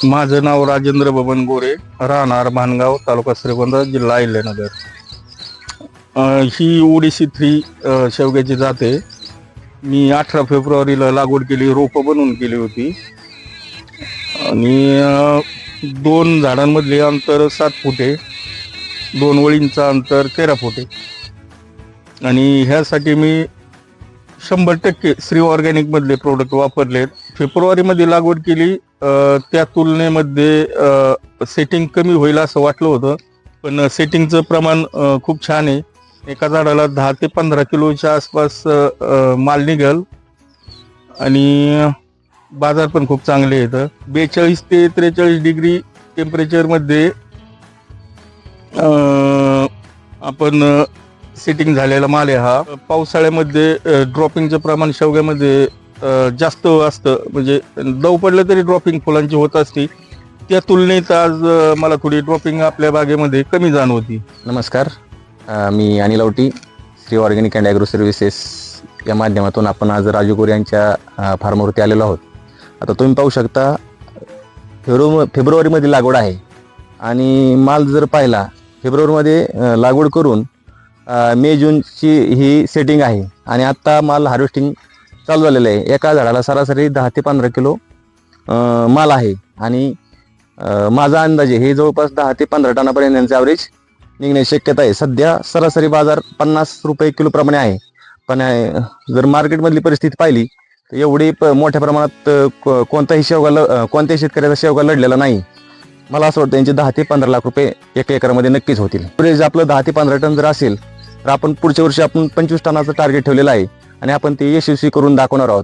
माझं नाव राजेंद्र बबन गोरे, राहणार भानगाव, तालुका श्रीगोंदा, जिल्हा अहिल्यानगर. ही ओडीसी 3 शेवग्याची जात आहे. मी 18 फेब्रुवारीला लागवड केली, रोपं बनवून केली होती आणि 2 झाडांमधले अंतर 7 फूट आहे, 2 वळींचं अंतर 13 फूट आहे. आणि ह्यासाठी मी 100% श्री ऑर्गॅनिक मधले प्रोडक्ट वापरलेत. फेब्रुवारीमध्ये लागवड केली, त्या तुलनेमध्ये सेटिंग कमी होईल असं वाटलं होतं, पण सेटिंगचं प्रमाण खूप छान आहे. एका झाडाला 10 ते 15 किलोच्या आसपास माल निघेल आणि बाजार पण खूप चांगले आहेत. 42 ते 43 डिग्री टेम्परेचरमध्ये आपण सेटिंग झालेला माल आहे हा. पावसाळ्यामध्ये ड्रॉपिंगचं प्रमाण शेवग्यामध्ये जास्त असतं, म्हणजे दव पडलं तरी ड्रॉपिंग फुलांची होत असते. त्या तुलनेत आज मला थोडी ड्रॉपिंग आपल्या बागेमध्ये कमी जाणवती. नमस्कार, मी Anil Lavti, Shri organic and agro services या माध्यमातून आपण आज राजू गोरे यांच्या फार्मवरती आलेलो आहोत. आता तुम्ही पाहू शकता फेब्रुवारीमध्ये लागवड आहे आणि माल जर पाहिला फेब्रुवारीमध्ये लागवड करून मे जूनची ही सेटिंग आहे आणि आत्ता माल हार्वेस्टिंग चालू झालेलं आहे. एका झाडाला सरासरी 10 ते 15 किलो माल आहे आणि माझा अंदाजे हे जवळपास 10 ते 15 टनापर्यंत यांचं ॲव्हरेज निघण्याची शक्यता आहे. सध्या सरासरी बाजार 50 रुपये किलोप्रमाणे आहे, पण जर मार्केटमधली परिस्थिती पाहिली तर एवढी मोठ्या प्रमाणात कोणत्याही शेतकऱ्याचा शेवगा लढलेला नाही. मला असं वाटतं यांचे 10 ते 15 लाख रुपये एका एकरामध्ये नक्कीच होतील. ॲव्हरेज आपलं 10 ते 15 टन जर असेल तर आपण पुढच्या वर्षी आपण 25 टनाचं टार्गेट ठेवलेलं आहे आणि आपण ते यशस्वी करून दाखवणार आहोत.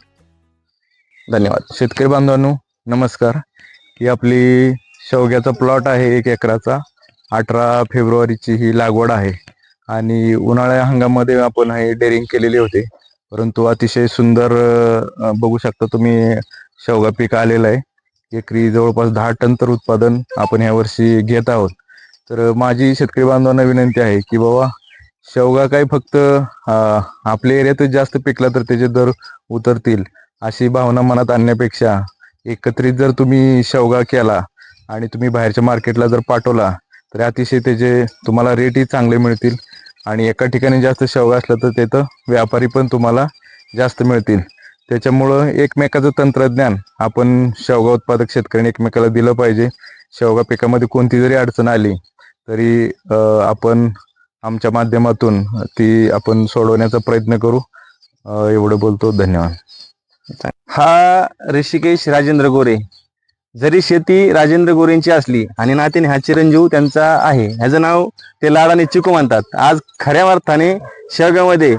धन्यवाद. शेतकरी बांधवांनो नमस्कार. ही आपली शेवग्याचा प्लॉट आहे 1 एकराचा. 18 फेब्रुवारीची ही लागवड आहे आणि उन्हाळ्या हंगामामध्ये आपण हे डेअरिंग केलेले होते, परंतु अतिशय सुंदर बघू शकता तुम्ही शेवगा पीक आलेलं आहे. एकरी जवळपास 10 टन तर उत्पादन आपण यावर्षी घेत आहोत. तर माझी शेतकरी बांधवांना विनंती आहे की बाबा, शेवगा काय फक्त आपल्या एरियातच जास्त पिकला तर त्याचे दर उतरतील अशी भावना मनात आणण्यापेक्षा एकत्रित जर तुम्ही शेवगा केला आणि तुम्ही बाहेरच्या मार्केटला जर पाठवला तर अतिशय त्याचे तुम्हाला रेटही चांगले मिळतील आणि एका ठिकाणी जास्त शेवगा असलं तर तिथं व्यापारी पण तुम्हाला जास्त मिळतील. त्याच्यामुळं एकमेकाचं तंत्रज्ञान आपण शेवगा उत्पादक शेतकऱ्यांनी एकमेकाला दिलं पाहिजे. शेवगा पिकामध्ये कोणती जरी अडचण आली तरी आपण आमच्या माध्यमातून ती आपण सोडवण्याचा प्रयत्न करू. एवढं बोलतो. धन्यवाद. हा ऋषिकेश राजेंद्र गोरे. जरी शेती राजेंद्र गोरेंची असली आणि नात्याने हा चिरंजीव त्यांचा आहे, ह्याचं नाव ते लाडाने चिकू म्हणतात. आज खऱ्या अर्थाने शेवगामध्ये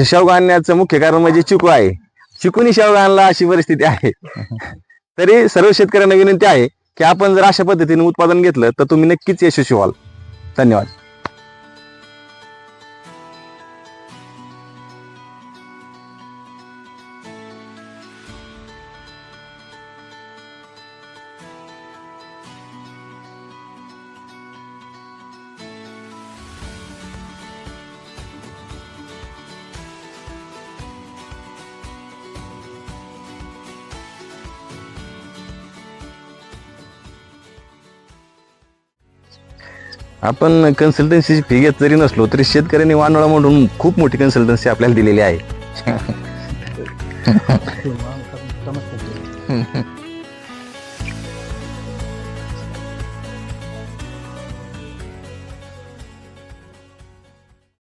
शेवगा आणण्याचं मुख्य कारण म्हणजे चिकू आहे. चिकूनी शेवगा आणला अशी परिस्थिती आहे. तरी सर्व शेतकऱ्यांना विनंती आहे की आपण जर अशा पद्धतीने उत्पादन घेतलं तर तुम्ही नक्कीच यशस्वी व्हाल. धन्यवाद. आपण कन्सल्टन्सीची फी घेत जरी नसलो तरी शेतकऱ्यांनी वानोळा म्हणून खूप मोठी कन्सल्टन्सी आपल्याला दिलेली आहे.